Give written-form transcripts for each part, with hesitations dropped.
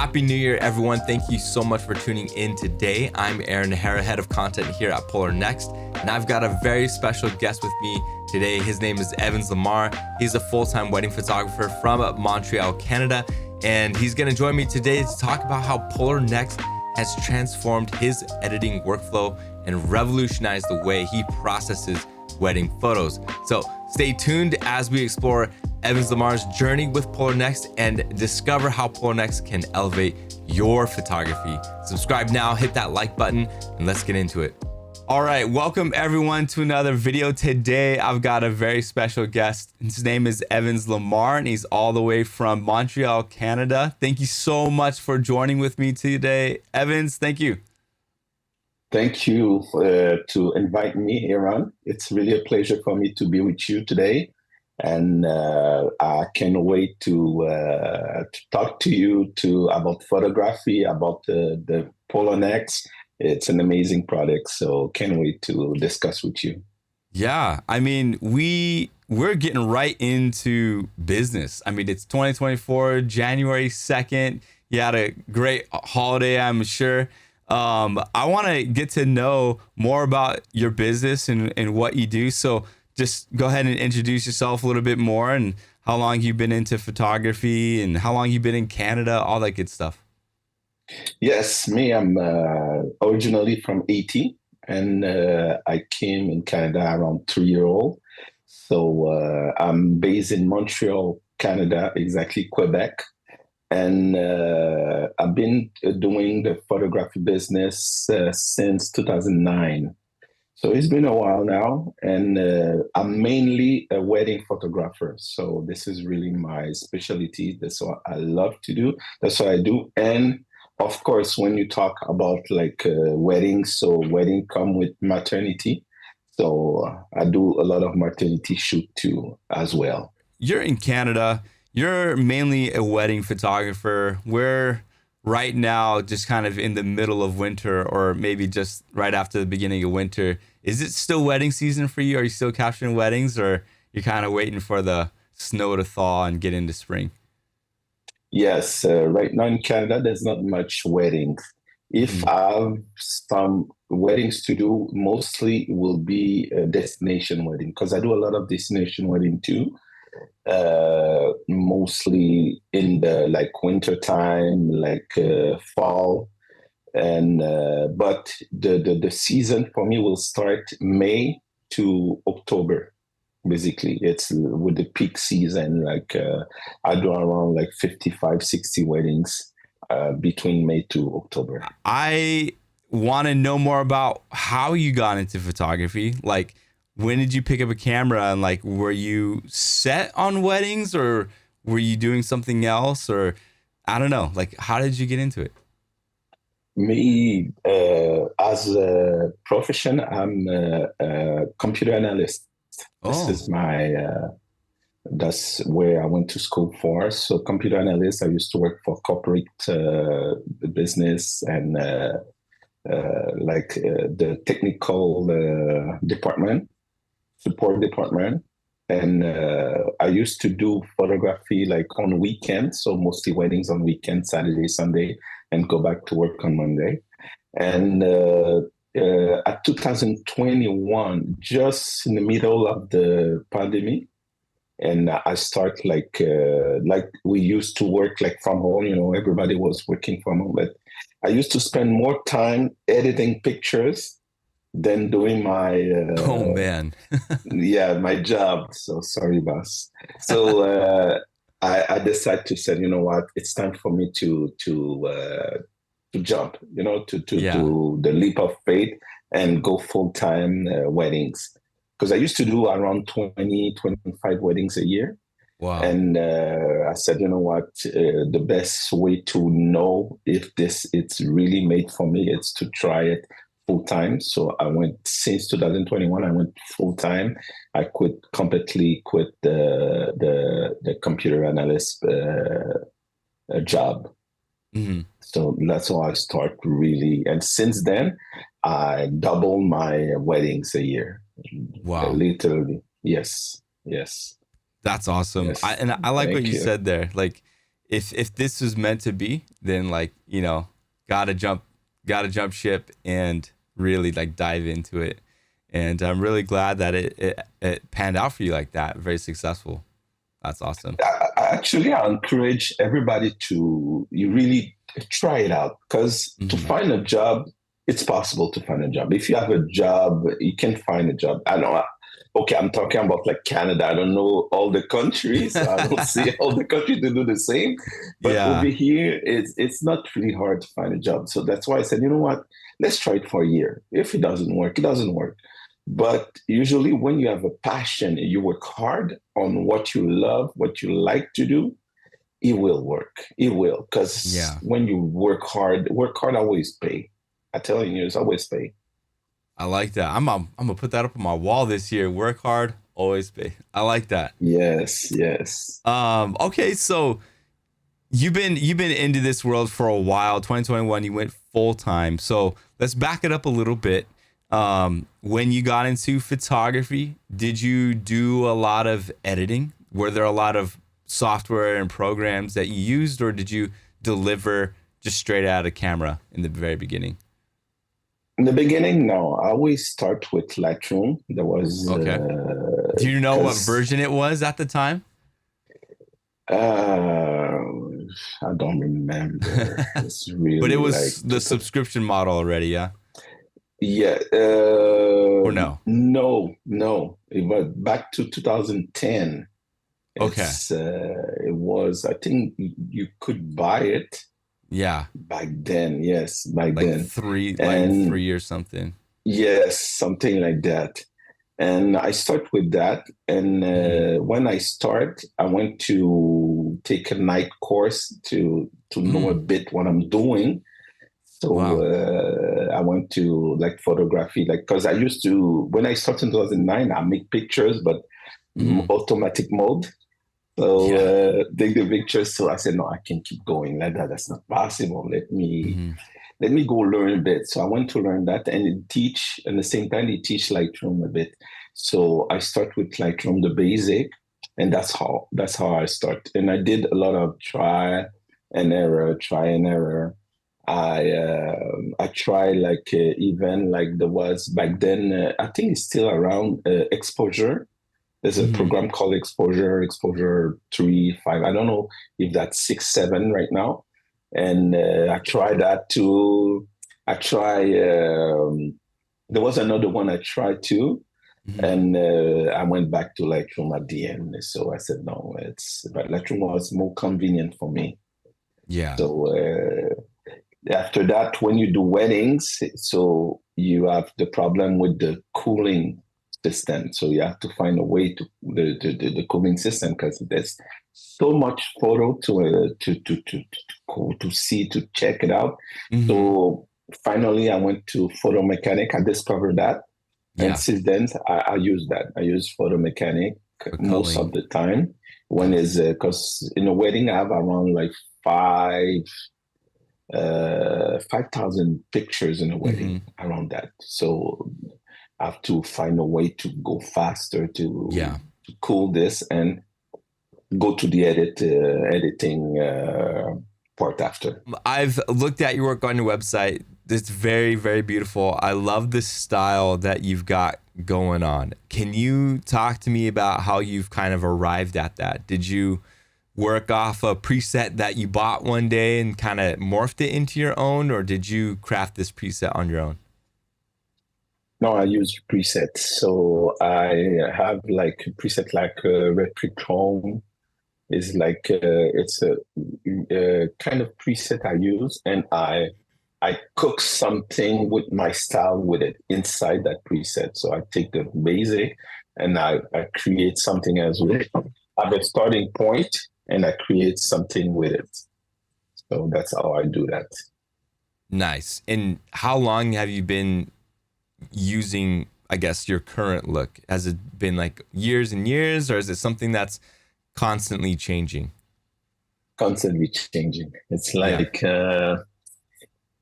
Happy New Year, everyone. Thank you so much for tuning in today. I'm Aaron Nahara, head of content here at Polarr Next, and I've got a very special guest with me today. His name is Evans Lamarre. He's a full-time wedding photographer from Montreal, Canada, and he's going to join me today to talk about how Polarr Next has transformed his editing workflow and revolutionized the way he processes wedding photos. So stay tuned as we explore Evans Lamarre's journey with Polarr Next and discover how Polarr Next can elevate your photography. Subscribe now, hit that like button, and let's get into it. All right, welcome everyone to another video. Today, I've got a very special guest. His name is Evans Lamarre, and he's all the way from Montreal, Canada. Thank you so much for joining with me today. Evans, thank you. Thank you to invite me, Aaron. It's really a pleasure for me to be with you today. And I can't wait to talk to you about photography, about the Polarr Next. It's an amazing product, so can't wait to discuss with you. Yeah, I mean, we're getting right into business. I mean, it's 2024, January 2nd. You had a great holiday, I'm sure. I want to get to know more about your business and what you do. So just go ahead and introduce yourself a little bit more and how long you've been into photography and how long you've been in Canada, all that good stuff. Yes, I'm originally from Haiti, and I came in Canada around 3 years old. So I'm based in Montreal, Canada, exactly Quebec. And I've been doing the photography business since 2009. So it's been a while now, and I'm mainly a wedding photographer. So this is really my specialty. That's what I love to do. That's what I do. And of course, when you talk about like weddings, so wedding come with maternity. So I do a lot of maternity shoot too as well. You're in Canada. You're mainly a wedding photographer. We're right now just kind of in the middle of winter, or maybe just right after the beginning of winter. Is it still wedding season for you? Are you still capturing weddings, or you're kind of waiting for the snow to thaw and get into spring? Yes, right now in Canada, there's not much weddings. If I have some weddings to do, mostly will be a destination wedding, because I do a lot of destination wedding too. Mostly in the like winter time, like fall, and but the season for me will start May to October. Basically, it's with the peak season. Like I do around like 55, 60 weddings between May to October. I want to know more about how you got into photography. Like, when did you pick up a camera, and like, were you set on weddings, or were you doing something else, or I don't know, like, how did you get into it? Me, as a profession, I'm a computer analyst. This is my, that's where I went to school for. So computer analyst, I used to work for corporate business and the technical department. Support department, and I used to do photography like on weekends, so mostly weddings on weekends, Saturday, Sunday, and go back to work on Monday. And at 2021, just in the middle of the pandemic, and I start like we used to work like from home. You know, everybody was working from home, but I used to spend more time editing pictures than doing my oh man yeah, my job. So sorry, boss. So I decided to say, you know what, it's time for me to jump, you know, to do the leap of faith and go full-time weddings, because I used to do around 25 weddings a year. Wow. And I said, you know what, the best way to know if it's really made for me is to try it full time. So I went, since 2021, I went full time. I completely quit the computer analyst job. Mm-hmm. So that's how I start really. And since then, I doubled my weddings a year. Wow. Literally. Yes. Yes. That's awesome. Yes. I like what you said there. Like, if this was meant to be, then like, gotta jump gotta jump ship and really like dive into it. And I'm really glad that it panned out for you like that. Very successful. That's awesome. Actually, I encourage everybody to you really try it out because to Hmm. find a job, it's possible to find a job. If you have a job, you can find a job. I know. Okay, I'm talking about like Canada. I don't know all the countries. So I don't see all the countries to do the same. But over Yeah. here, it's not really hard to find a job. So that's why I said, you know what? Let's try it for a year. If it doesn't work, it doesn't work. But usually, when you have a passion and you work hard on what you love, what you like to do, it will work. It will. Because Yeah. when you work hard always pay. I tell you, it's always pay. I like that. I'm gonna put that up on my wall this year. Work hard, always pay. I like that. Yes, yes. Okay, so you've been into this world for a while. 2021, you went full time. So let's back it up a little bit. When you got into photography, did you do a lot of editing? Were there a lot of software and programs that you used, or did you deliver just straight out of camera in the very beginning? In the beginning, no. I always start with Lightroom. There was Okay. Do you know what because version it was at the time? I don't remember. It's But it really like was the subscription model already, yeah? yeah. Or no? No, no. It was back to 2010. Okay. It was. I think you could buy it Yeah. back then. Yes, back Like then, three, like and three or something. yes, something like that. And I start with that. And Hmm. when I start, I went to take a night course to know a Mm, bit what I'm doing. So wow. I went to like photography, like because I used to when I started in 2009, I make pictures, but Hmm. automatic mode. So Yeah. take the pictures. So I said, no, I can keep going like that. That's not possible. Hmm. Let me go learn a bit. So I went to learn that and teach. And the same time, they teach Lightroom a bit. So I start with Lightroom, the basic, and that's how I start. And I did a lot of try and error. I try like even like there was back then. I think it's still around exposure. There's a Hmm. program called Exposure, Exposure 3, 5. I don't know if that's 6, 7 right now. And I try that too. I try, there was another one I tried too. Hmm. And I went back to Lightroom at the end. So I said, no, but Lightroom was more convenient for me. Yeah. So after that, when you do weddings, so you have the problem with the cooling system. So you have to find a way to the cooling system because there's so much photo to see to check it out. Hmm. So finally, I went to photo mechanic. I discovered that, and Yeah. since then, I use that. I use photo mechanic For most of culling. the time. When Nice. is because in a wedding, I have around like 5,000 pictures in a wedding Hmm. around that. So I have to find a way to go faster Yeah. to cool this and go to the editing part after. I've looked at your work on your website. It's very, very beautiful. I love the style that you've got going on. Can you talk to me about how you've kind of arrived at that? Did you work off a preset that you bought one day and kind of morphed it into your own, or did you craft this preset on your own? Now I use presets. So I have like a preset like Retrichrome is like it's a kind of preset I use, and I cook something with my style with it inside that preset. So I take the basic and I create something else with it. I have a starting point and I create something with it. So that's how I do that. Nice. And how long have you been using, I guess, your current look? Has it been like years and years, or is it something that's constantly changing? Constantly changing. It's Yeah. like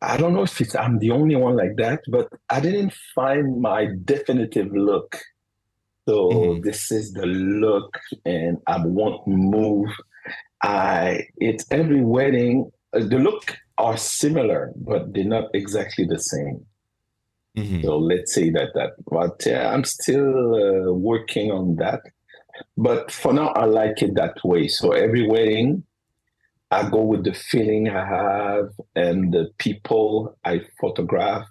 I don't know if I'm the only one like that, but I didn't find my definitive look. So Hmm. this is the look, and I won't move. It's every wedding. The look are similar, but they're not exactly the same. Hmm. So let's say that. But I'm still working on that. But for now, I like it that way. So every wedding, I go with the feeling I have and the people I photograph.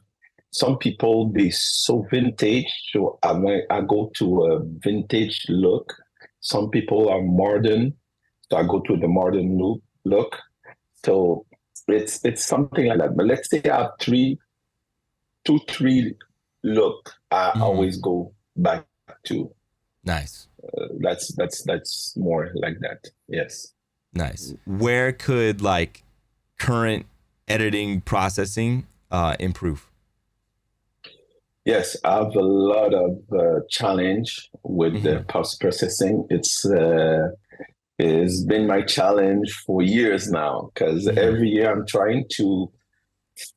Some people they so vintage, so I go to a vintage look. Some people are modern, so I go to the modern look. So it's something like that. But let's say I have three look. I Hmm. always go back to. Nice. That's more like that. Yes. Nice. Where could like current editing processing improve? Yes, I have a lot of challenge with the Hmm. post processing. It's been my challenge for years now because Hmm. every year I'm trying to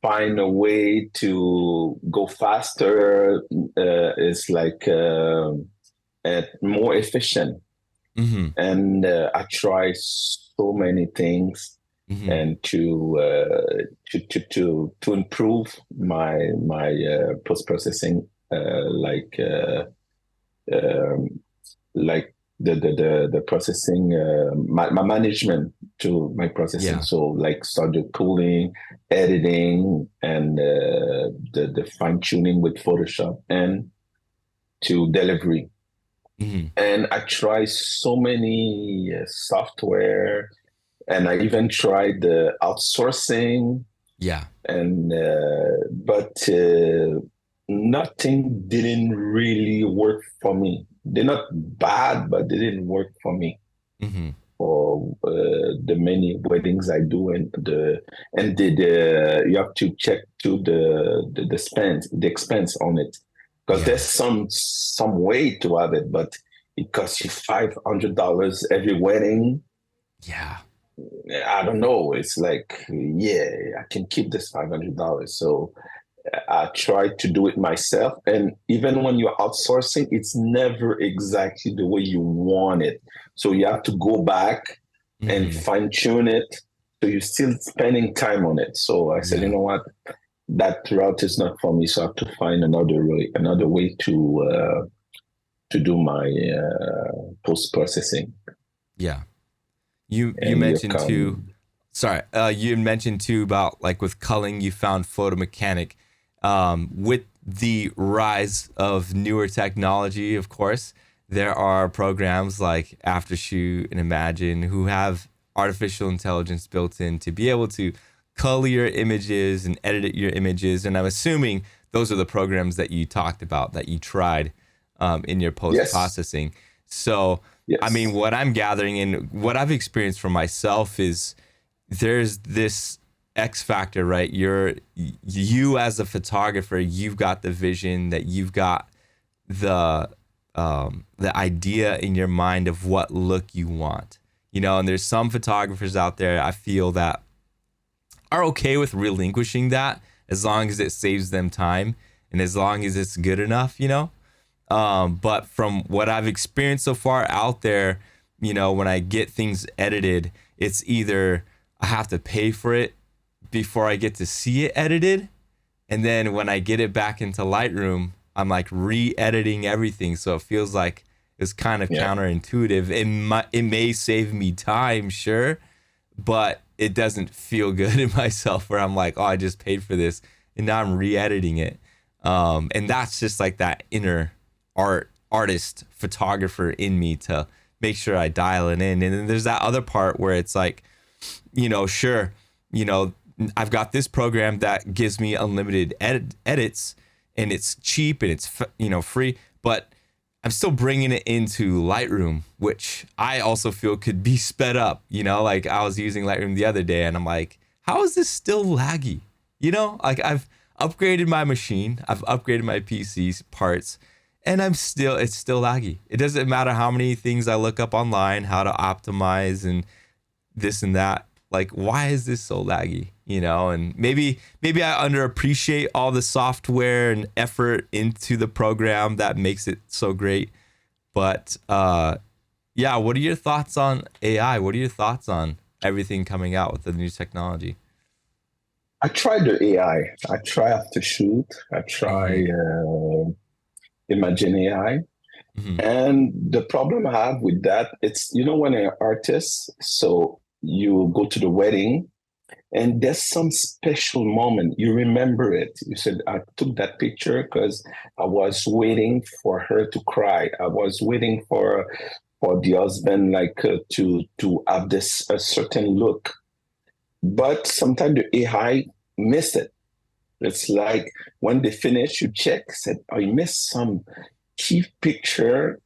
find a way to go faster. It's like more efficient, Hmm. and I try so many things Hmm. and to improve my post processing like. Um, like the processing my management to my processing, Yeah. so like start the cooling, editing, and the fine-tuning with Photoshop and to delivery. Hmm. And I try so many software, and I even tried the outsourcing, Yeah. and but nothing didn't really work for me. They're not bad, but they didn't work for me Hmm. for the many weddings I do, and you have to check to the expense on it, because Yeah. there's some way to have it, but it costs you $500 every wedding. Yeah. I don't know. It's like, yeah, I can keep this $500. So I try to do it myself. And even when you're outsourcing, it's never exactly the way you want it. So you have to go back and Hmm. fine tune it. So you're still spending time on it. So I said, you Yeah. know what? That route is not for me. So I have to find another way to do my post processing. Yeah. You And you mentioned too. come, Sorry, you had mentioned too about like with culling, you found photo mechanic. With the rise of newer technology, of course, there are programs like Aftershoot and Imagine who have artificial intelligence built in to be able to color your images and edit your images. And I'm assuming those are the programs that you talked about that you tried in your post yes, processing. So, I mean, yes, what I'm gathering and what I've experienced for myself is there's this X factor, right? You as a photographer, you've got the vision, that you've got the the idea in your mind of what look you want, and there's some photographers out there I feel that are okay with relinquishing that as long as it saves them time and as long as it's good enough. But from what I've experienced so far out there, when I get things edited, it's either I have to pay for it before I get to see it edited. And then when I get it back into Lightroom, I'm like re-editing everything. So it feels like it's kind of yeah, counterintuitive. It may save me time, sure, but it doesn't feel good in myself where I'm like, oh, I just paid for this and now I'm re-editing it. And that's just like that inner artist photographer in me to make sure I dial it in. And then there's that other part where it's like, sure, you know, I've got this program that gives me unlimited edits and it's cheap and it's free, but I'm still bringing it into Lightroom, which I also feel could be sped up. Like I was using Lightroom the other day and I'm like, how is this still laggy? Like I've upgraded my machine, I've upgraded my PC's parts, and it's still laggy. It doesn't matter how many things I look up online, how to optimize and this and that. Like, why is this so laggy? And maybe I underappreciate all the software and effort into the program that makes it so great. But Yeah, what are your thoughts on AI? What are your thoughts on everything coming out with the new technology? I tried the AI. I try After Shoot. I try Mm-hmm. Imagine AI. Mm-hmm. And the problem I have with that, it's, when an artist, so you go to the wedding and there's some special moment. You remember it. You said, I took that picture because I was waiting for her to cry. I was waiting for the husband, like to have this a certain look. But sometimes the AI missed it. It's like when they finish, you check, said, oh, you missed some key picture.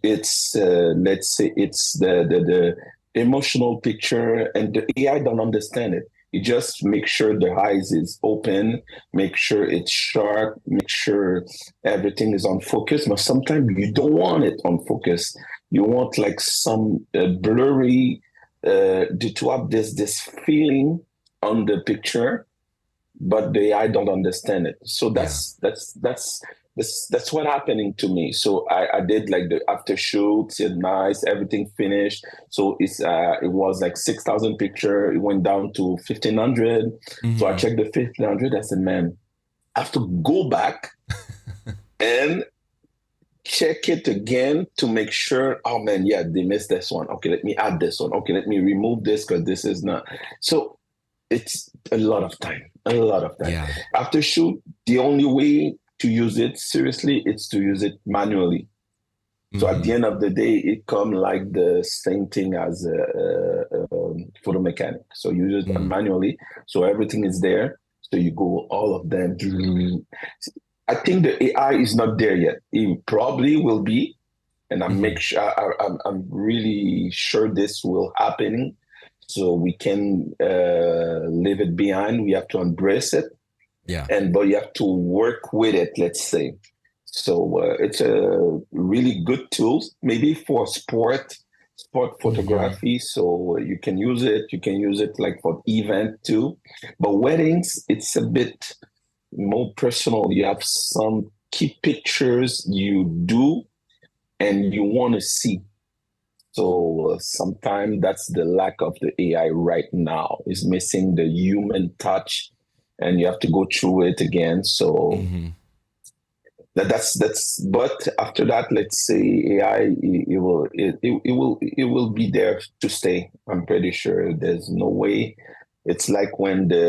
It's let's say it's the emotional picture, and the AI don't understand it. You just make sure the eyes is open, make sure it's sharp, make sure everything is on focus. But sometimes you don't want it on focus. You want like some blurry to have this feeling on the picture, but the AI don't understand it. So Yeah. that's what happening to me. So I did like the after shoot, said nice, everything finished. So it was like 6,000 picture. It went down to 1,500. So I Mm-hmm. checked the 1,500. I said, man, I have to go back and check it again to make sure. Oh man, yeah, they missed this one. Okay, let me add this one. Okay, let me remove this because this is not. So it's a lot of time, a lot of time. Yeah. After shoot, the only way to use it seriously is to use it manually. So at Mm-hmm. the end of the day, it come like the same thing as a photo mechanic. So you use it Mm. manually, so everything is there. So you go all of them. I think the AI is not there yet. It probably will be, and Mm-hmm. I'm really sure this will happen. So we can leave it behind. We have to embrace it, Yeah. but you have to work with it. Let's say. So it's a really good tool, maybe for sport Mm-hmm. photography. So you can use it. You can use it like for event too. But weddings, it's a bit more personal. You have some key pictures you do and you want to see. So sometimes that's the lack of the AI right now is missing the human touch, and you have to go through it again. So Mm-hmm. that's. But after that, let's say AI, it will be there to stay. I'm pretty sure. There's no way. It's like when the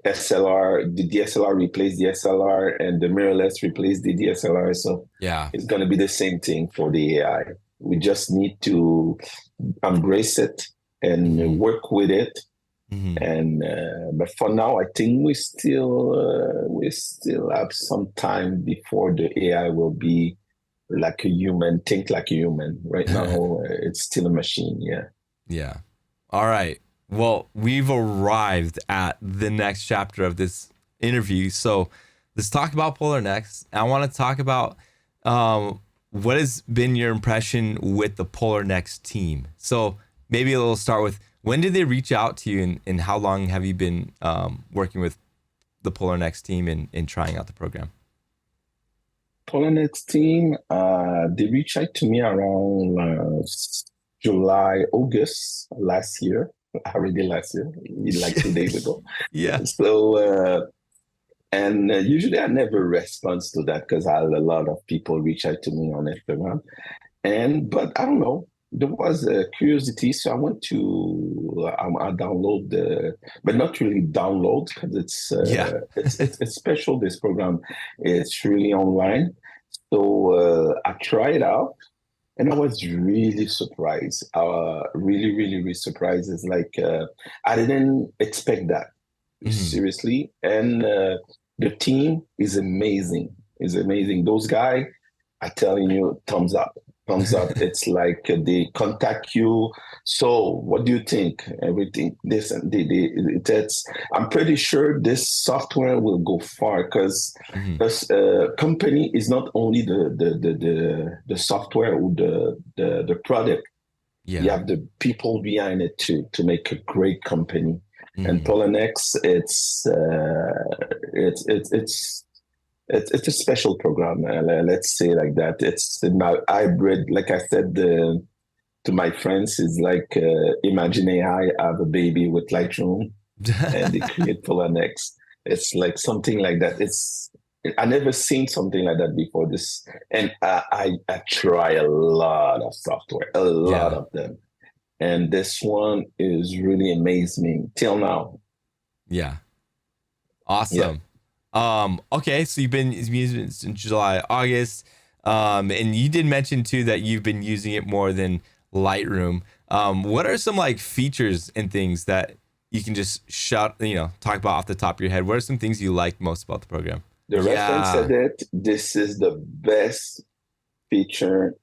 DSLR replaced the SLR and the mirrorless replaced the DSLR. So Yeah. it's going to be the same thing for the AI. We just need to embrace it and Mm-hmm. work with it. Mm-hmm. And but for now, I think we still have some time before the AI will be like a human, think like a human. Right now, it's still a machine. Yeah. Yeah. All right. Well, we've arrived at the next chapter of this interview. So let's talk about Polarr next. I want to talk about what has been your impression with the Polarr Next team. So maybe we'll start with when did they reach out to you, and how long have you been working with the Polarr Next team in trying out the program? Polarnex team, they reached out to me around July, August last year. Already last year, like 2 days ago. Yeah. So, and usually I never respond to that because I had a lot of people reach out to me on Instagram. But I don't know. There was a curiosity, so I went to I download but not really download because it's Yeah. it's special. This program, it's really online. So I tried it out, and I was really surprised. Really, really, really surprised. It's like I didn't expect that, Mhm. seriously. And the team is amazing. Is amazing. Those guys are telling you thumbs up, thumbs up. It's like they contact you. So what do you think? Everything this and that's. I'm pretty sure this software will go far because Mhm. this company is not only the software or the product. You Yeah. have the people behind it to make a great company. And Mhm. Polonex, it's a special program. Let's say like that. It's now hybrid. Like I said, to my friends is like imagine AI have a baby with Lightroom and they create Polarr Next. It's like something like that. It's I never seen something like that before. This and I try a lot of software, a lot Yeah. of them, and this one is really amazing till now. Yeah. Yeah. Awesome. Okay, so you've been using it since July, August. And you did mention too that you've been using it more than Lightroom. What are some like features and things that you can just talk about off the top of your head? What are some things you like most about the program? The reference Yeah. said it. This is the best feature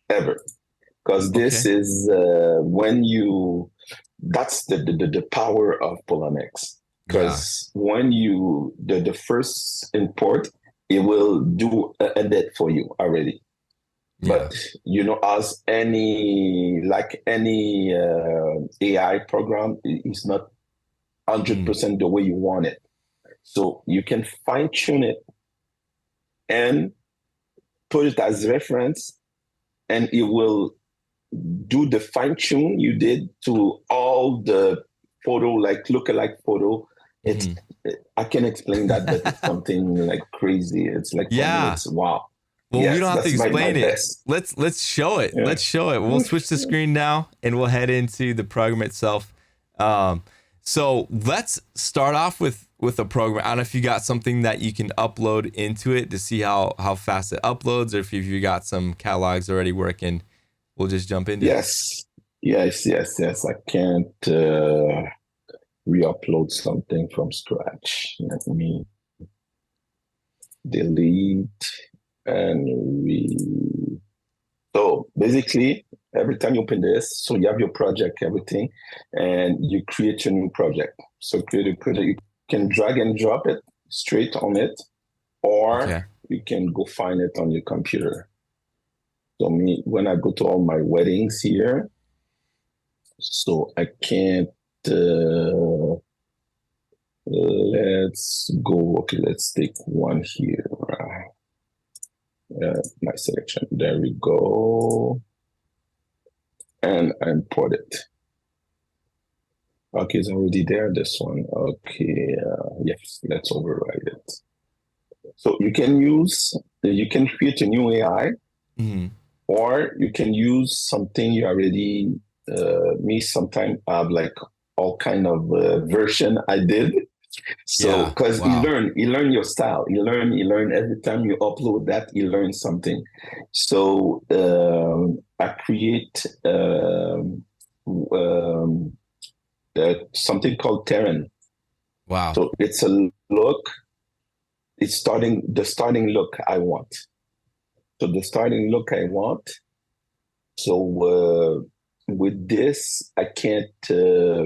ever because this Okay. is when you that's the power of Poloniex. Yeah. Because when you the first import, it will do a edit for you already. Yeah. But as any AI program, it's not Mm. 100% the way you want it. So you can fine tune it and put it as reference, and it will do the fine tune you did to all the photo, like lookalike photo. It's Hmm. I can explain that, but it's something like crazy. It's like for me, Yeah. it's wow. Well, we Yes, don't have to that's my explain it. best. Let's show it. Yeah. Let's show it. We'll switch the screen now and we'll head into the program itself. Um, so let's start off with a program. I don't know if you got something that you can upload into it to see how fast it uploads, or if you got some catalogs already working. We'll just jump into it. Yes, yes. I can't re-upload something from scratch. Let me delete and re. So basically, every time you open this, so you have your project, everything, and you create your new project. So create a project, you can drag and drop it straight on it, or Okay. you can go find it on your computer. So me, when I go to all my weddings here, so I can't. Uh, let's go. Okay, let's take one here. My selection. There we go. And import it. Okay, it's already there, this one. Okay, yes, let's override it. So you can create a new AI, Hmm. or you can use something you already, me sometimes have like all kind of version I did. So, Yeah. because Wow. you learn your style, you learn every time you upload that, you learn something. So, I create something called Terran. Wow. So it's a look. It's the starting look I want. So the starting look I want. So with this, I can't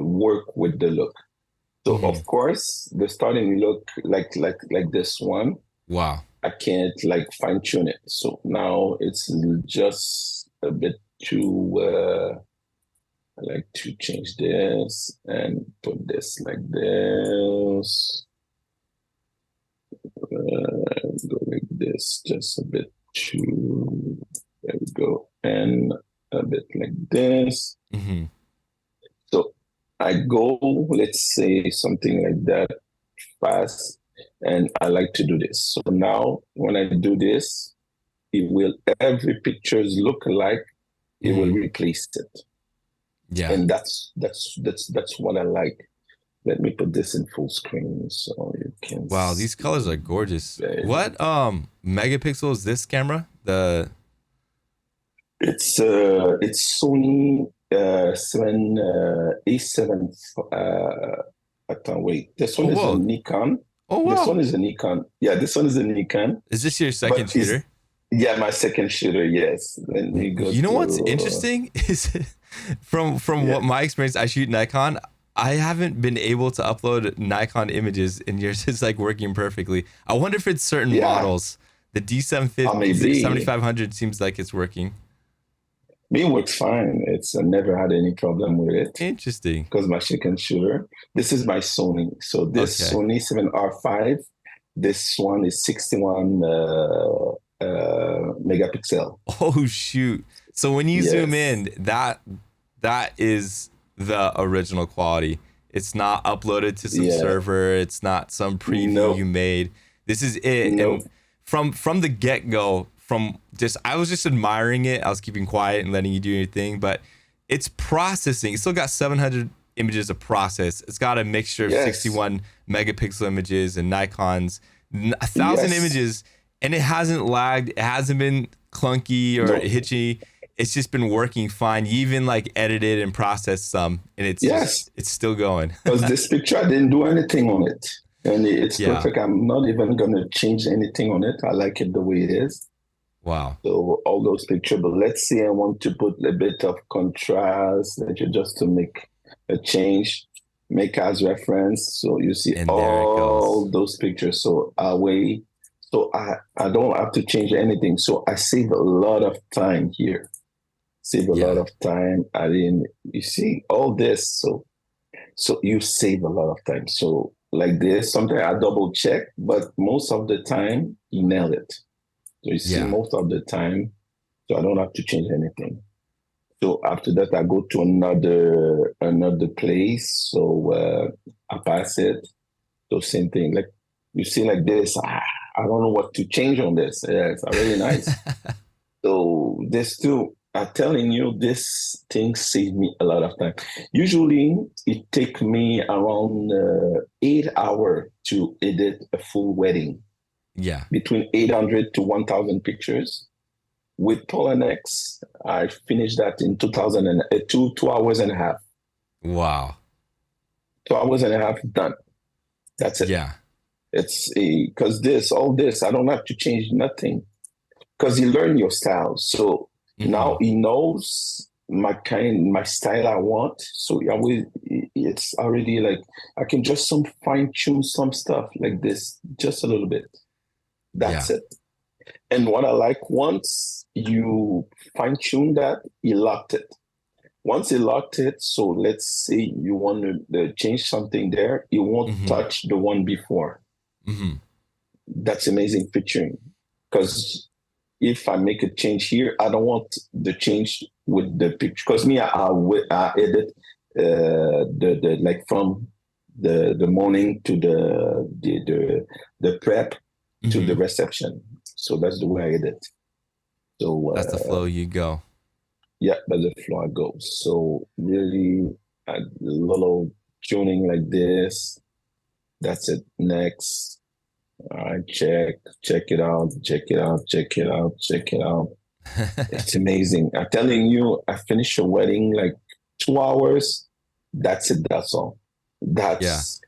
work with the look. So Hmm. of course, the starting look like this one, Wow. I can't like fine tune it. So now it's just a bit too. I like to change this and put this like this. Go like this, just a bit too. There we go, and a bit like this. Hmm. So I go, let's say something like that fast, and I like to do this. So now when I do this, it will every pictures look like it will Hmm. replace it, Yeah. and that's what I like. Let me put this in full screen so you can Wow, these see. colors are gorgeous. Baby. What megapixel is this camera? The It's Sony 7 A7. Wait, this Oh one is a whoa. Nikon. Oh This wow. one is a Nikon. Yeah, this one is a Nikon. Is this your But second is shooter? yeah, my second shooter. Yes. Let me go You know what's to interesting is from yeah. what my experience, I shoot Nikon. I haven't been able to upload Nikon images, and yours is like working perfectly. I wonder if it's certain Yeah. models. The D750, Maybe 7500 seems like it's working. me works fine. It's I never had any problem with it Interesting. because my second shooter. This is my Sony. So this Okay. Sony 7R5. This one is 61 megapixel. Oh shoot. So when you zoom Yes. in, that is the original quality. It's not uploaded to some Yeah. server. It's not some preview you No. made. This is it. No. And from the get go, from just I was just admiring it. I was keeping quiet and letting you do your thing, but it's processing. It's still got 700 images of process. It's got a mixture of Yes. 61 megapixel images and Nikon's 1,000 Yes. images, and it hasn't lagged. It hasn't been clunky or No. hitchy. It's just been working fine. You even like edited and processed some, and Yes. it's still going. Because this picture, I didn't do anything on it. And it's Yeah. perfect. I'm not even going to change anything on it. I like it the way it is. Wow. So all those pictures, but let's see, I want to put a bit of contrast just to make a change, make as reference. So you see And there it all goes. those pictures. So away. So I don't have to change anything. So I save a lot of time here. Save a lot Yeah. of time. I mean, you see all this. So you save a lot of time. So like this, sometimes I double check, but most of the time you nail it. So you see Yeah. most of the time, so I don't have to change anything. So after that, I go to another place. So I pass it. So same thing. Like you see like this, I don't know what to change on this. Yeah, it's really nice. So this too, I'm telling you, this thing saved me a lot of time. Usually, it take me around 8 hours to edit a full wedding, Yeah. between 800 to 1,000 pictures. With Polarr, I finished that in 2 hours and a half. Wow. 2 hours and a half done. That's it. Yeah. It's because all this, I don't have to change nothing because he learned your style. So now Hmm. he knows my style I want. So it's already like I can just some fine tune some stuff like this, just a little bit. Yeah. That's it. And what I like, once you fine tune that, he locked it. Once he locked it, so let's say you want to change something there, it won't Hmm. touch the one before. Hmm. That's amazing featuring. Because if I make a change here, I don't want the change with the picture. Because me, I edit the like from the morning to the prep to the Hmm. reception. So that's the way I edit. So That's the flow you go. yeah, that's the flow I go. So really, a little tuning like this. That's it. Next, I check it out, check it out, check it out, check it out. It's amazing. I'm telling you, I finished a wedding like 2 hours. That's it. That's all. Yeah. That's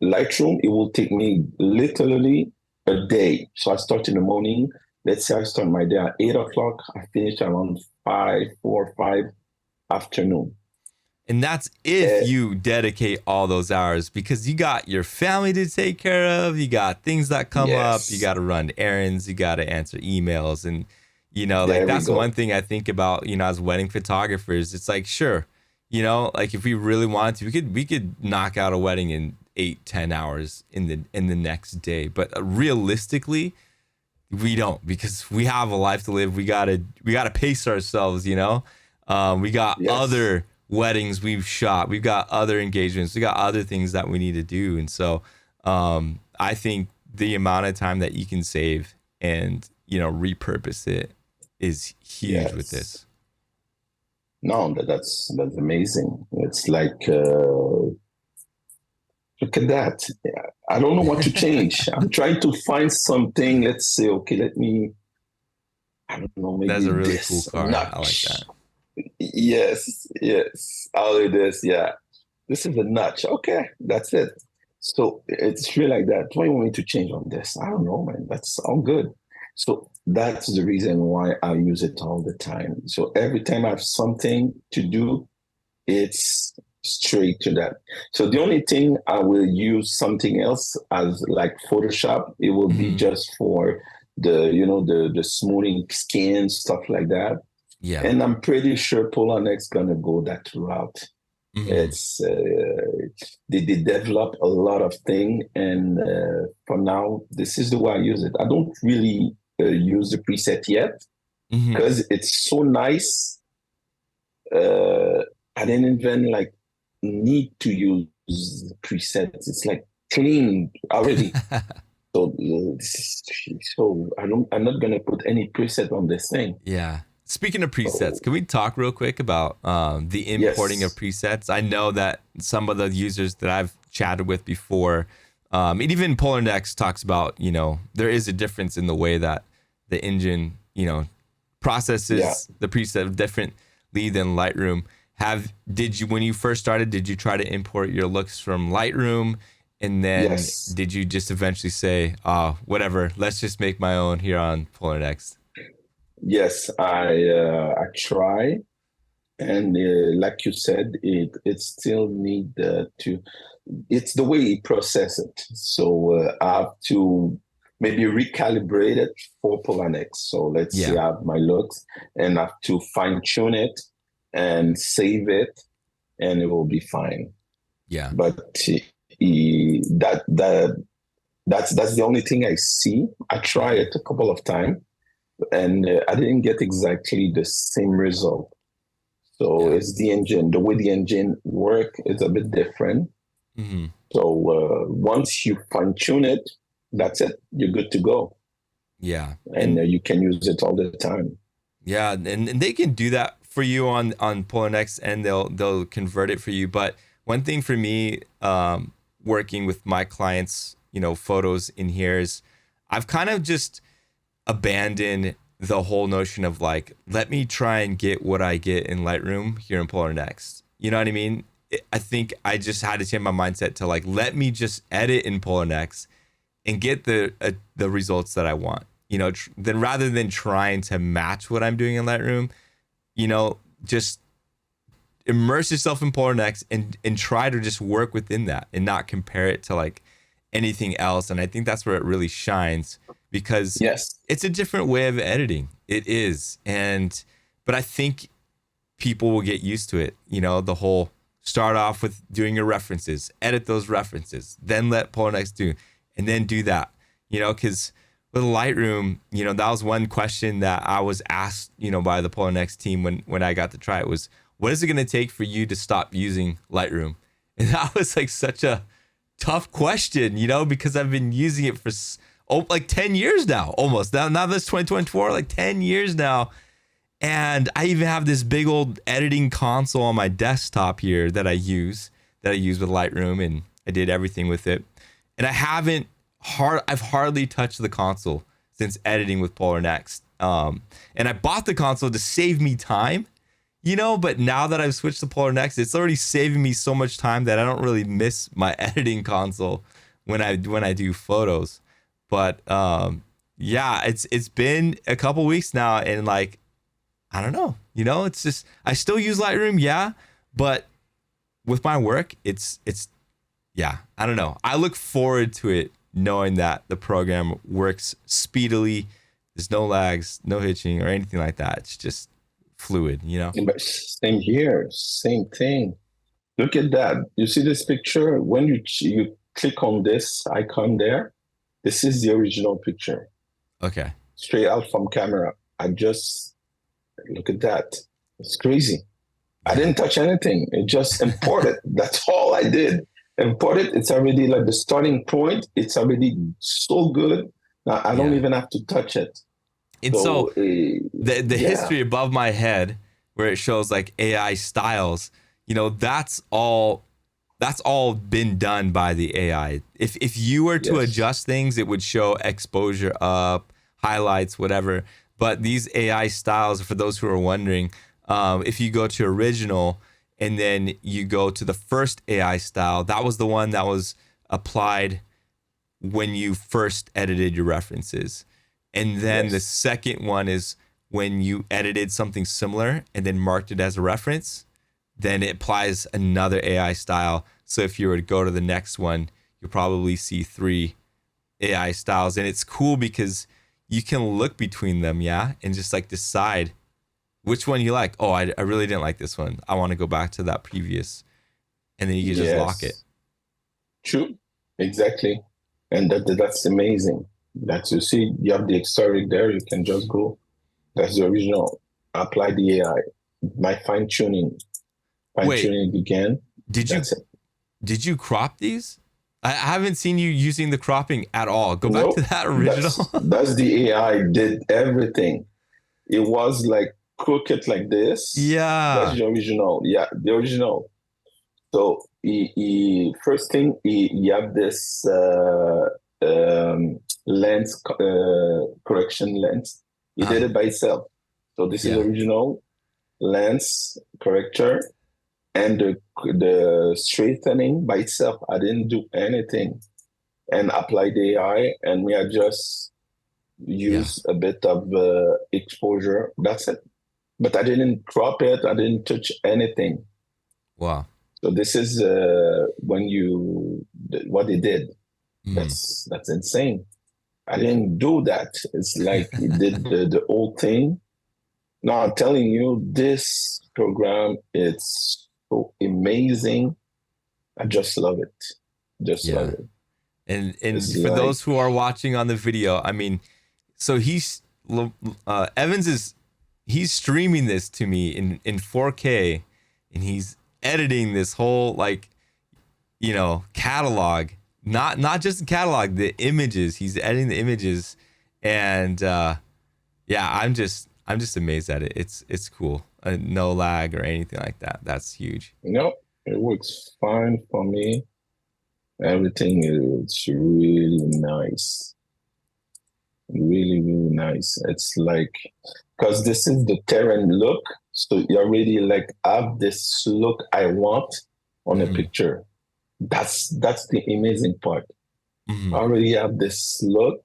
Lightroom. It will take me literally a day. So I start in the morning. Let's say I start my day at 8 o'clock. I finish around 5, 4, 5 afternoon. And that's if Uh, you dedicate all those hours, because you got your family to take care of, you got things that come up, you yes, got to run errands, you got to answer emails. And, like there we that's one go. thing I think about, as wedding photographers. It's like, sure, like if we really wanted to, we could knock out a wedding in 8, 10 hours in the next day. But realistically, we don't, because we have a life to live. We gotta pace ourselves. We got Yes, other weddings we've shot. We've got other engagements. We got other things that we need to do. And so I think the amount of time that you can save and repurpose it is huge with yes. this. No, that's amazing. It's like look at that. I don't know what to change. I'm trying to find something. Let's say, okay, I don't know, That's maybe a really cool this car. I like notch. that. Yes, yes. I'll do this. Yeah. This is a notch. Okay, that's it. So it's really like that. What do you want me to change on this? I don't know, man. That's all good. So that's the reason why I use it all the time. So every time I have something to do, it's straight to that. So the only thing I will use something else as like Photoshop, it will be Hmm. just for the smoothing skin, stuff like that. Yeah. And I'm pretty sure Polarr gonna go that route. Hmm. It's they develop a lot of thing, and for now, this is the way I use it. I don't really use the preset yet, Hmm. because it's so nice. Uh, I didn't even like need to use presets. It's like clean already. So, so I'm not gonna put any preset on this thing. Yeah. Speaking of presets, So can we talk real quick about the importing of yes, presets? I know that some of the users that I've chatted with before, and even Polar Next talks about, there is a difference in the way that the engine, yeah, processes the preset differently than Lightroom. Did you, when you first started, did you try to import your looks from Lightroom? And then yes, did you just eventually say, whatever, let's just make my own here on Polar Next? yes. I try, and like you said, it still need to. It's the way it process it. So I have to maybe recalibrate it for Polanex. So let's say Yeah. I have my looks, and I have to fine tune it and save it, and it will be fine. Yeah. But that's the only thing I see. I try Hmm. it a couple of times, and I didn't get exactly the same result. So Yeah. it's the engine. The way the engine work is a bit different. Hmm. So once you fine tune it, that's it. You're good to go, Yeah. and And you can use it all the time. yeah, and they can do that for you on Polonex, and they'll convert it for you. But one thing for me, working with my clients, photos in here is I've kind of just abandoned the whole notion of like, let me try and get what I get in Lightroom here in Polar Next. You know what I mean? I think I just had to change my mindset to like, let me just edit in Polar Next and get the results that I want. Then rather than trying to match what I'm doing in Lightroom, just immerse yourself in Polar Next and try to just work within that and not compare it to like anything else. And I think that's where it really shines because Yes, it's a different way of editing. It is. But I think people will get used to it. The whole start off with doing your references, edit those references, then let Polar Next do, and then do that. Because with Lightroom, that was one question that I was asked, by the Polar Next team when I got to try it was, what is it going to take for you to stop using Lightroom? And that was like such a tough question, because I've been using it for like 10 years now, almost. Now this 2024, like 10 years now. And I even have this big old editing console on my desktop here that I use with Lightroom, and I did everything with it. And I've hardly touched the console since editing with Polar Next. And I bought the console to save me time, but now that I've switched to Polar Next, it's already saving me so much time that I don't really miss my editing console when I do photos. But yeah, it's been a couple weeks now, and like, I don't know. It's just I still use Lightroom, yeah, but with my work, it's yeah, I don't know. I look forward to it knowing that the program works speedily. There's no lags, no hitching or anything like that. It's just fluid. but same here, same thing. Look at that. You see this picture? When you click on this icon there, this is the original picture, Okay. straight out from camera. I just look at that. It's crazy. I Yeah. didn't touch anything. It just imported. That's all I did. Import it. It's already like the starting point. It's already so good. Now I don't Yeah. even have to touch it. And so So the yeah, history above my head where it shows like AI styles, that's all been done by the AI. If you were to yes, adjust things, it would show exposure up, highlights, whatever. But these AI styles, for those who are wondering, if you go to original and then you go to the first AI style, that was the one that was applied when you first edited your references. And then the yes, second one is when you edited something similar and then marked it as a reference, then it applies another AI style. So if you were to go to the next one, you'll probably see three AI styles. And it's cool because you can look between them, yeah, and just like decide which one you like. Oh, I really didn't like this one. I want to go back to that previous. And then you can just lock it. yes. True, exactly. And that's amazing. That's you see, you have the historic there. You can just go. That's the original. Apply the AI. My fine Wait, tuning began. did you That's it. did you crop these? I haven't seen you using the cropping at all. Go back to Nope. that That's original. that's the AI did everything. It was like crooked like this. That's Yeah. the original. Yeah, the original. So he first thing he have this lens correction lens. He did Uh, it by itself. So this is yeah. original lens corrector and the straightening by itself. I didn't do anything and apply the AI and we adjust Yeah. use a bit of exposure. That's it. But I didn't crop it. I didn't touch anything. Wow. So this is when you what they did. Mm. That's insane. I didn't do that. It's like he did the whole thing. No, I'm telling you, this program it's so amazing. I just love it. Just love Yeah. it. And It's for like those who are watching on the video, I mean, so Evans is he's streaming this to me in 4K, and he's editing this whole like catalog, not just the catalog, the images. He's editing the images, and yeah, I'm just amazed at it. It's cool. No lag or anything like that. That's huge. it works fine for me. Everything is really nice. Really, really nice. It's like because this is the Terran look, so you already like have this look I want on a Hmm. picture. That's the amazing part. I Hmm. already have this look,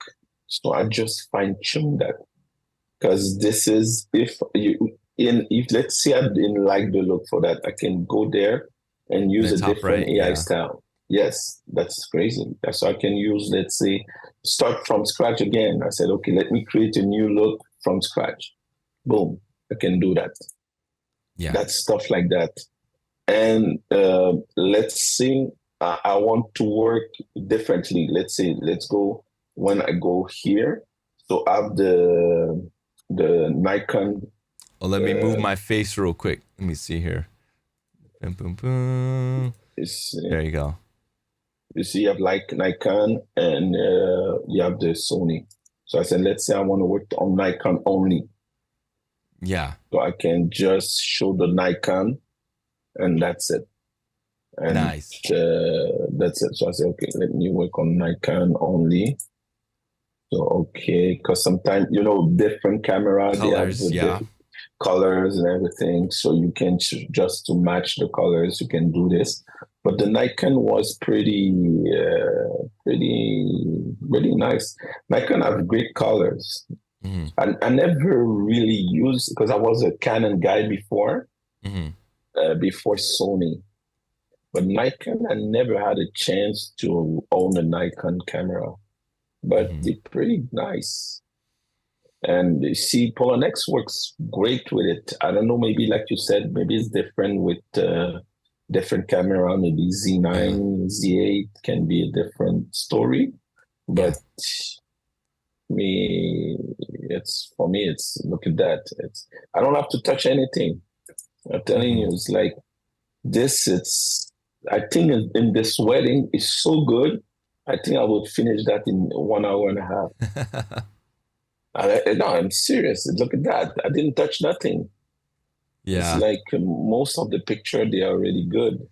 so I just fine tune that. Because this is if let's say I didn't like the look for that, I can go there and And use then a top different right, AI yeah, style. Yes, that's crazy. So I can use, let's say, start from scratch again. I said, okay, let me create a new look from scratch. Boom, I can do that. yeah, That's stuff like that. And let's say I want to work differently. Let's say, let's go when I go here. So I have the Nikon. well, let me move Uh, my face real quick. Let me see here. Boom, boom, boom. is There you go. you see, you have like Nikon and you have the Sony. So I said, let's say I want to work on Nikon only. Yeah, So I can just show the Nikon and that's it. And nice. that's it. So I said, okay, let me work on Nikon only. So okay, because sometimes different camera they have Colors, yeah. the colors and everything, so you can just to match the colors you can do this. But the Nikon was pretty nice. Nikon have great colors. Hmm. I never really used because I was a Canon guy Hmm. before Sony. But Nikon, I never had a chance to own a Nikon camera, but Hmm. they're pretty nice. And you see, Polarr works great with it. I don't know, maybe like you said, maybe it's different with different camera. Maybe Yeah, Z9, Z8 can be a different story. yeah. But me, it's for me, it's look at that. It's I don't have to touch anything. I'm telling Hmm. you, it's like this. It's I think in this wedding is so good. I think I would finish that in 1 hour and a half. No, I'm serious. Look at that. I didn't touch nothing. It's Yeah. like most of the picture, they are really good.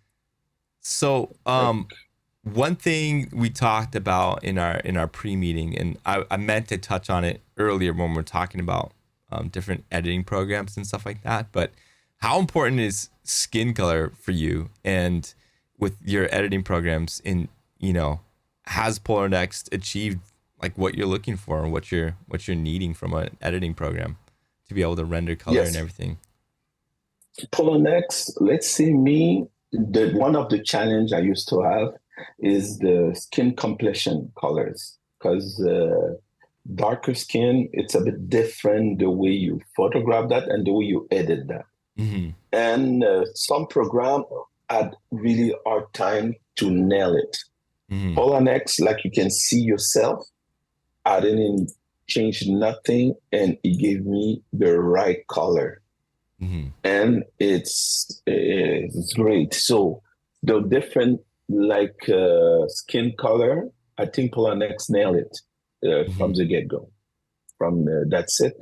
So, Like, one thing we talked about in our pre-meeting, and I meant to touch on it earlier when we are talking about different editing programs and stuff like that. But how important is skin color for you and with your editing programs? Has Polar Next achieved like what you're looking for and what you're needing from an editing program to be able to render color and yes, everything? Polonex, let's see me, one of the challenge I used to have is the skin complexion colors. Because darker skin, it's a bit different the way you photograph that and the way you edit that. Hmm. And some program had really hard time to nail it. Hmm. Polonex, like you can see yourself, I didn't. changed nothing, and it gave me the right color. Mm-hmm. And it's great. So the different like skin color, I think Polarr nailed it Mm-hmm. from the get-go. From that's it.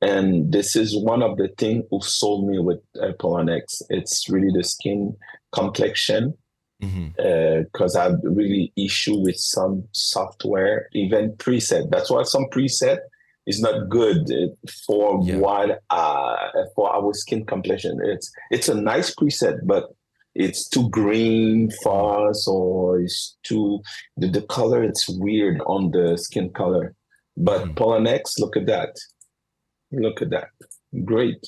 And this is one of the things who sold me with Polarr. It's really the skin complexion Mm-hmm. because I have really issue with some software, even preset. That's why some preset is not good for Yeah. what for our skin complexion. It's a nice preset, but it's too green Mm-hmm. for us, or it's too the color. It's weird on the skin color. But Mm-hmm. Polarr, look at that. Look at that. Great.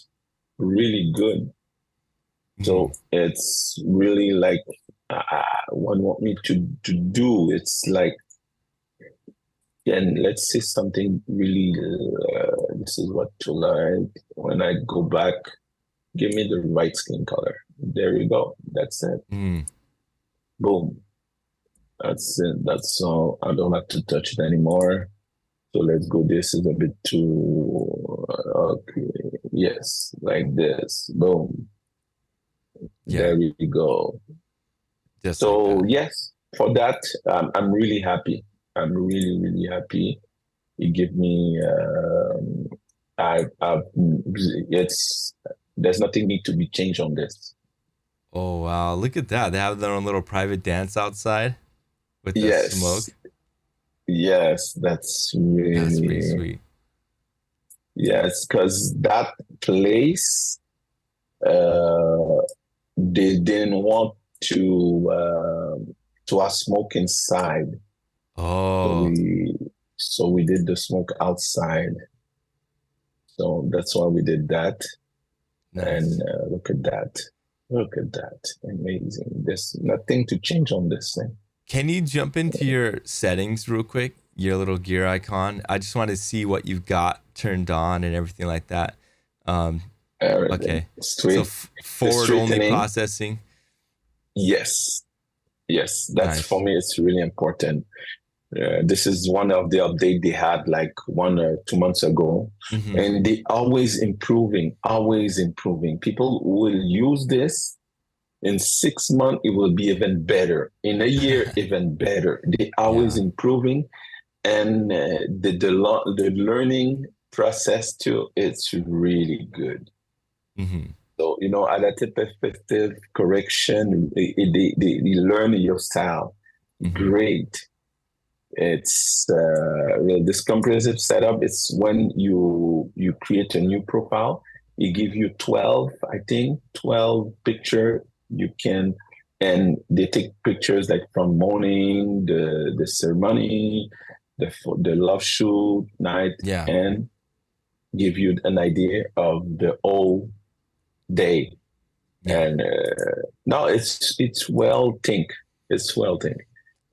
Really good. Mm-hmm. So it's really like what want me to do. It's like, and let's say something really. This is what to learn. When I go back, give me the right skin color. There you go. That's it. Mm-hmm. Boom. That's it. That's all. I don't have to touch it anymore. So let's go. This is a bit too. Okay. Yes, like this. Boom. Yeah. There we go. Just like So that. yes, for that, I'm really happy. I'm really, really happy. It gave me, it's, there's nothing need to be changed on this. Oh wow, look at that. They have their own little private dance outside with the Yes, smoke. yes, that's That's pretty really, sweet. yes, because that place, uh, they didn't want to have smoke inside. So Oh, we did the smoke outside. So that's why we did that. And nice. look at that. Look at that. Amazing. There's nothing to change on this thing. Can you jump into your settings real quick? Your little gear icon. I just want to see what you've got turned on and everything like that. Um, Everything. okay. So The forward only straightening. processing. Yes. Yes. That's for Nice. me, it's really important. This is one of the update they had like 1 or 2 months ago. Mm-hmm. And they always improving, always improving. People will use this. In 6 months, it will be even better. In a year, even better. They always Yeah. improving, and the learning process too. It's really good. Mm-hmm. So adaptive perspective correction. They learn your style. Mm-hmm. Great. It's this comprehensive setup. It's when you create a new profile. It give you 12, I think, 12 picture you can, and they take pictures like from morning, the ceremony, the love shoot night, Yeah. and give you an idea of the whole day. Yeah. And no, it's well think. It's well think.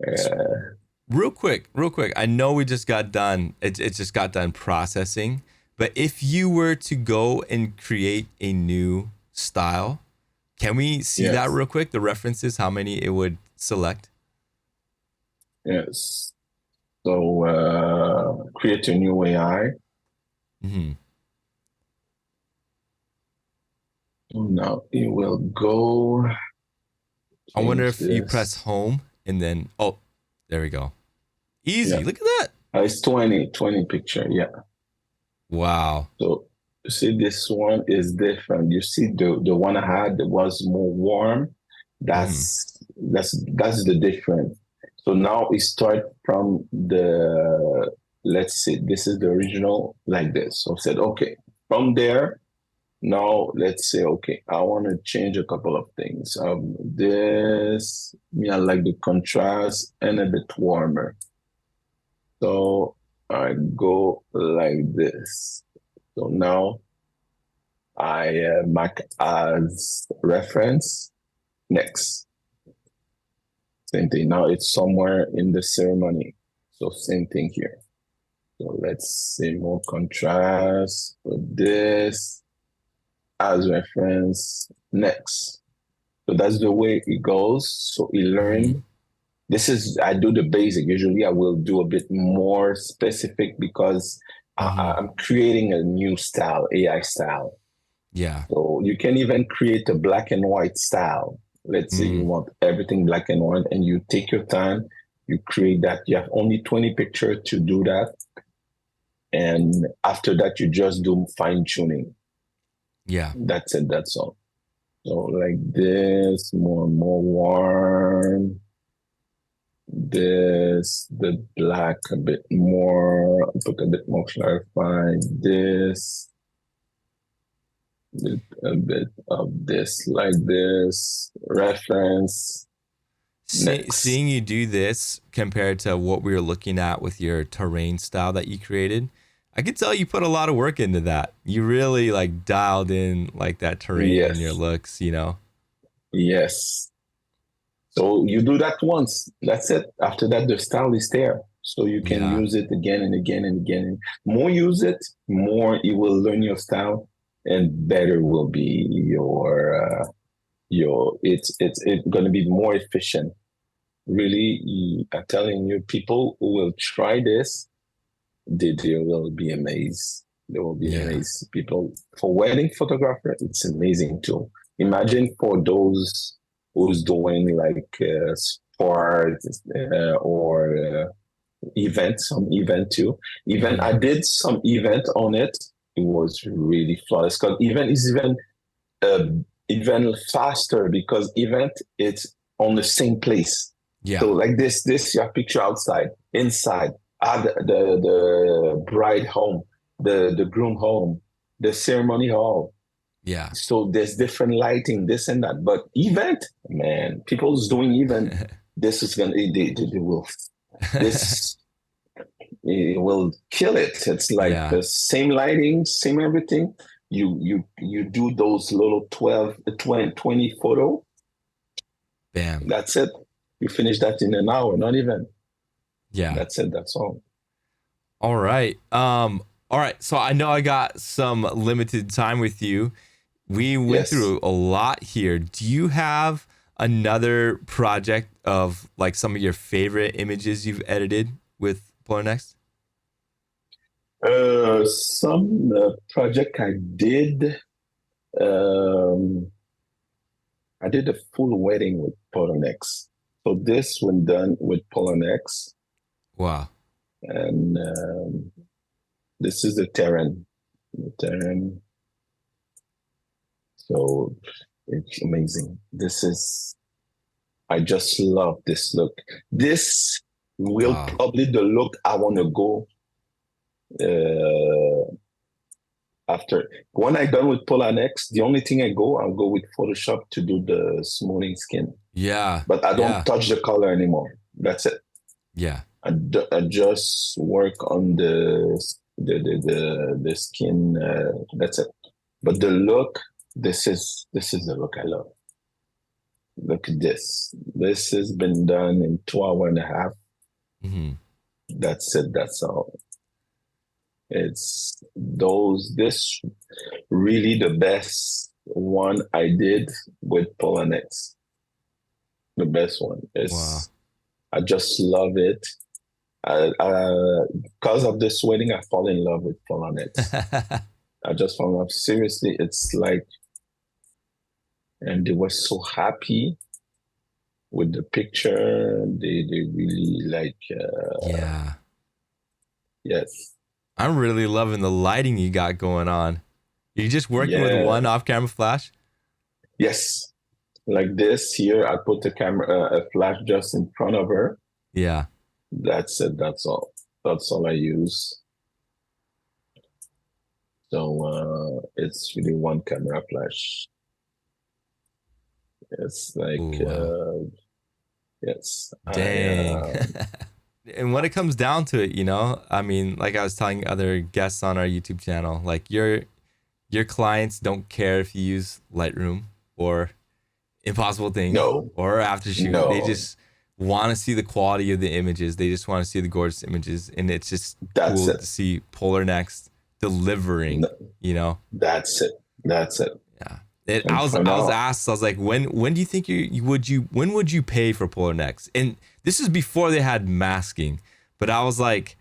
Uh, Real quick. I know we just got done. It just got done processing. But if you were to go and create a new style, can we see that yes, real quick? The references, how many it would select? yes. So create a new AI. Mm-hmm. Now it will go I wonder change if you press this. home and then, oh, there we go. Yeah, Easy. Look at that. it's 20 picture. Yeah. Wow. So you see, this one is different. You see, the one I had was more warm. Mm-hmm. That's the difference. So now we start from the, let's see, this is the original like this. So I said, okay, from there. Now let's say, okay, I want to change a couple of things. This, me, I like the contrast and a bit warmer. So I go like this. So now I mark as reference. Next, same thing. Now it's somewhere in the ceremony. So same thing here. So let's see more contrast for this as reference. Next. So that's the way it goes. So he Mm-hmm. learned. This is, I do the basic. Usually I will do a bit more specific because Hmm. I'm creating a new style, AI style. Yeah. So you can even create a black and white style. Let's say you Mm. want everything black and white, and you take your time, you create that. You have only 20 pictures to do that. And after that, you just do fine tuning. Yeah. That's it. That's all. So like this, more and more warm. This, the black a bit more, put a bit more clarified. This, a bit of this, like this. Reference. Next. Seeing you do this compared to what we were looking at with your terrain style that you created, I could tell you put a lot of work into that. You really like dialed in like that terrain in your Yes. looks, you know? Yes. So you do that once. That's it. After that, the style is there. So you can Yeah. use it again and again and again. More use it, more you will learn your style, and better will be your. It's going to be more efficient. Really, I'm telling you, people who will try this, they will be amazed. They will be Yeah. amazed. People for wedding photographer, it's amazing too. Imagine for those who's doing like sport or event, some event too. Even Hmm. I did some event on it. It was really flawless. Because event is uh, even faster because event it's on the same place. So Yeah. like this your picture outside, inside, the bride home, the groom home, the ceremony hall. Yeah. So there's different lighting, this and that. But event, man, people's doing event. This is gonna they will this it will kill it. It's like Yeah. the same lighting, same everything. You do those little 12, 20 photo. Bam. That's it. You finish that in an hour, not even. Yeah. That's it. That's all. All right. All right. So I know I got some limited time with you. We went Yes. through a lot here. Do you have another project of like some of your favorite images you've edited with Polarr Next? Some project I did. Um, I did a full wedding with Polarr. So this one done with Polarr, Wow. and this is the terrain. The terrain. So it's amazing. This is, I just love this look. This will Wow. probably the look I want to go uh, after. When I done with Polar Next, the only thing I'll go with Photoshop to do the smoothing skin. Yeah. But I don't Yeah. touch the color anymore. That's it. Yeah. I just work on the skin. That's it. But the look, this is the look I love. Look at this. This has been done in 2 hours and a half. Hmm. That's it. That's all. It's those, this really the best one I did with Polonex. The best one. Wow. I just love it. Because of this wedding, I fall in love with Polonex. I just fall in love. Seriously, it's like, and they were so happy with the picture. They really like, Yeah. yes. I'm really loving the lighting you got going on. You're just working with Yeah. one off camera flash? Yes. Like this here, I put the camera, a flash just in front of her. Yeah. That's it. That's all. That's all I use. So it's really one camera flash. It's like Oh, wow. yes, Dang. And when it comes down to it, you know, I mean, like I was telling other guests on our YouTube channel, like your clients don't care if you use Lightroom or Impossible Thing no, or Aftershoot. They no. just want to see the quality of the images. They just want to see the gorgeous images, and it's just That's cool it. to see Polarr Next delivering. No, You know, that's it. That's it. yeah. And for I was now, asked, I was like, when do you think when would you pay for Polarr Next? And this is before they had masking, but I was like,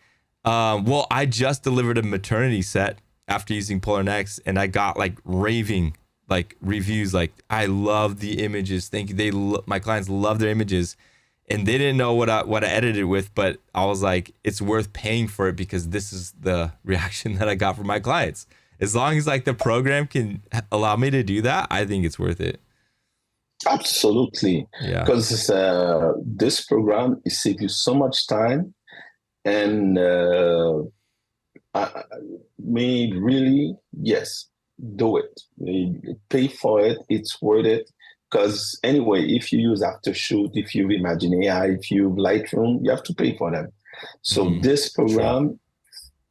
Well, I just delivered a maternity set after using Polarr Next, and I got like raving like reviews. Like, I love the images. Thank you. My clients love their images, and they didn't know what I edited with, but I was like, it's worth paying for it because this is the reaction that I got from my clients. As long as like the program can allow me to do that, I think it's worth it. Absolutely, Yeah. because this program it saves you so much time, and I mean, really, yes, do it. Pay for it. It's worth it. Because anyway, if you use Aftershoot, if you Imagine AI, if you Lightroom, you have to pay for them. So Mm-hmm. this True. program,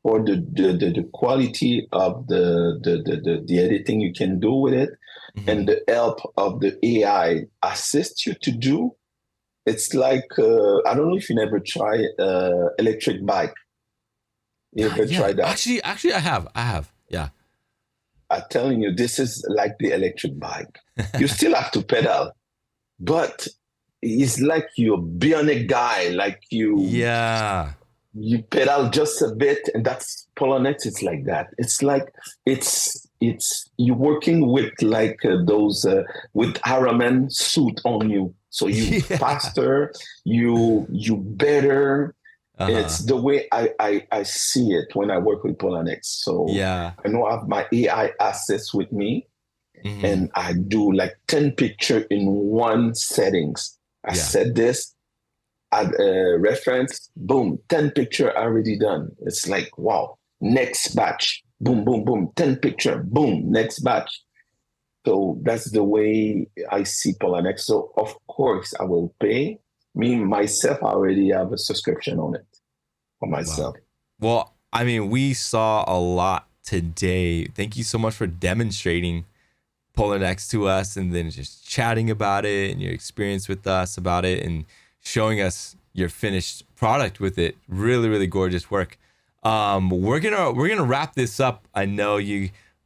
for the quality of the editing you can do with it, Mm-hmm. and the help of the AI assist you to do, it's like I don't know if you never try electric bike. You Not ever try yet. that? Actually, I have. Yeah. I'm telling you, this is like the electric bike. You still have to pedal, but it's like you're a bionic guy. Like Yeah. you pedal just a bit, and that's Polonex. It's like that. It's like it's you working with like those with Ironman suit on you. So you Yeah. faster, you better. It's Uh-huh. the way I see it when I work with Polonex. So Yeah. I know I have my AI assets with me, Mm-hmm. and I do like 10 picture in one settings. I Yeah. set this, add a reference, boom, 10 picture already done. It's like, wow, next batch, boom, boom, boom, 10 picture, boom, next batch. So that's the way I see Polanex. So of course I will pay. Me, myself, I already have a subscription on it for Wow. myself. Well, I mean, we saw a lot today. Thank you so much for demonstrating Polar next to us and then just chatting about it and your experience with us about it and showing us your finished product with it. Really, really gorgeous work. We're gonna wrap this up. I know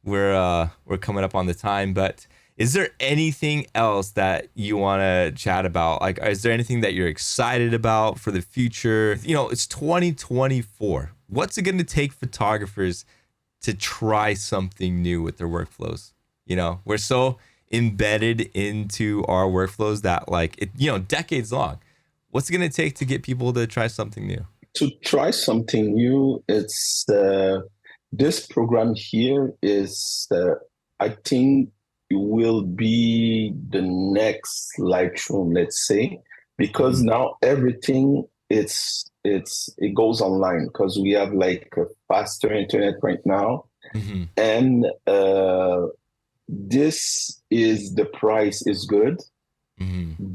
we're coming up on the time, but is there anything else that you want to chat about? Like, is there anything that you're excited about for the future? You know, it's 2024. What's it going to take photographers to try something new with their workflows? You know, we're so embedded into our workflows that like it, decades long. What's it going to take to get people to try something new? To try something new, it's this program here is, I think, it will be the next Lightroom, let's say, because Mm-hmm. now everything it goes online because we have like a faster internet right now, Mm-hmm. and this is the price is good. Mm-hmm.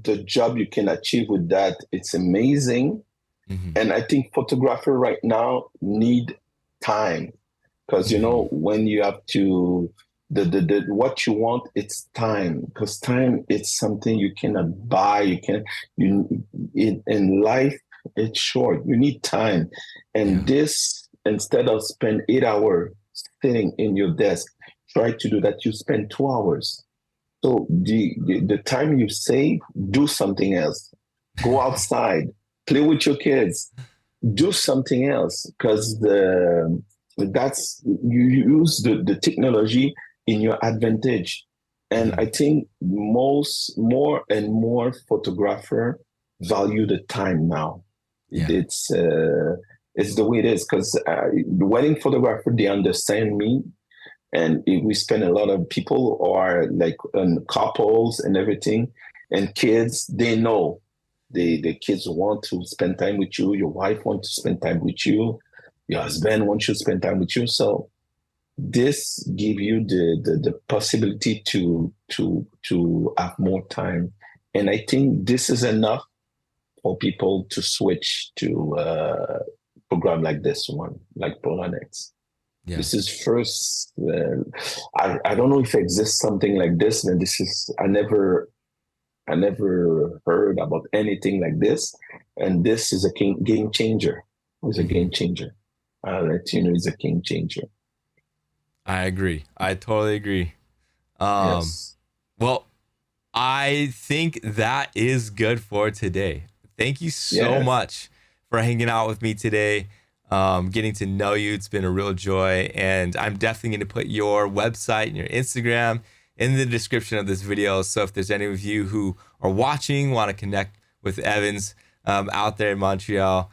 The job you can achieve with that, it's amazing. Mm-hmm. And I think photographer right now need time because Mm-hmm. when you have to the what you want, it's time, because time it's something you cannot buy. You can you in life it's short. You need time, and Yeah. this, instead of spend 8 hours sitting in your desk, try to do that. You spend 2 hours. So the time you save, do something else. Go outside, play with your kids, do something else, because the that's you use the technology in your advantage. And Mm-hmm. I think more and more photographer value the time now. Yeah. It's the way it is, because the wedding photographer, they understand me, and we spend a lot of people or like couples and everything, and kids, they know the kids want to spend time with you, your wife wants to spend time with you, your husband wants to spend time with you. So this give you the possibility to have more time, and I think this is enough for people to switch to program like this one, like Polanex. Yeah. This is first. I don't know if exists something like this, and this is I never heard about anything like this, and this is a game changer. It's a Mm-hmm. game changer. I'll let you know, it's a game changer. I agree. I totally agree. Um, Yes. well, I think that is good for today. Thank you so Yes. much for hanging out with me today, getting to know you. It's been a real joy. And I'm definitely going to put your website and your Instagram in the description of this video. So if there's any of you who are watching, want to connect with Evans out there in Montreal,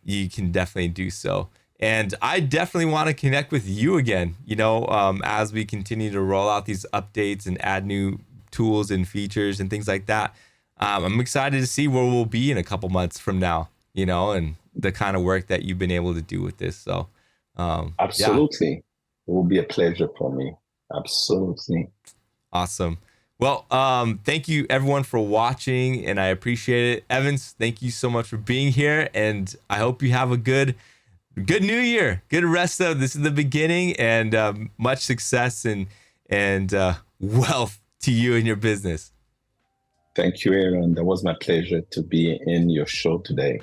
you can definitely do so. And I definitely want to connect with you again, as we continue to roll out these updates and add new tools and features and things like that. I'm excited to see where we'll be in a couple months from now, and the kind of work that you've been able to do with this. So, absolutely. Yeah. It will be a pleasure for me. Absolutely. Awesome. Well, thank you everyone for watching, and I appreciate it. Evans, thank you so much for being here, and I hope you have a good new year. Good rest of this is the beginning, and much success and wealth to you and your business. Thank you, Aaron. That was my pleasure to be in your show today.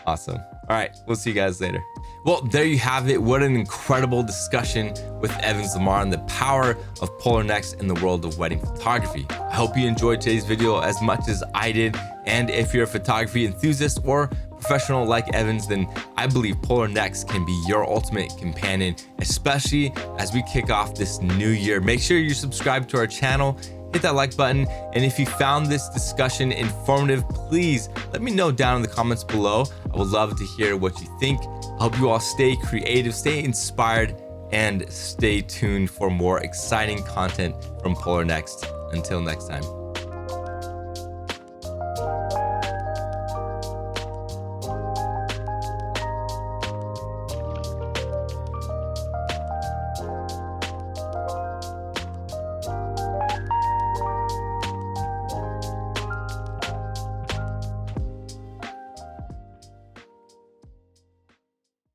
Awesome. All right, we'll see you guys later. Well, there you have it. What an incredible discussion with Evans Lamarre on the power of Polarr Next in the world of wedding photography. I hope you enjoyed today's video as much as I did. And if you're a photography enthusiast or professional like Evans, then I believe Polarr Next can be your ultimate companion, especially as we kick off this new year. Make sure you subscribe to our channel, hit that like button, and if you found this discussion informative, please let me know down in the comments below. I would love to hear what you think. I hope you all stay creative, stay inspired, and stay tuned for more exciting content from Polarr Next. Until next time.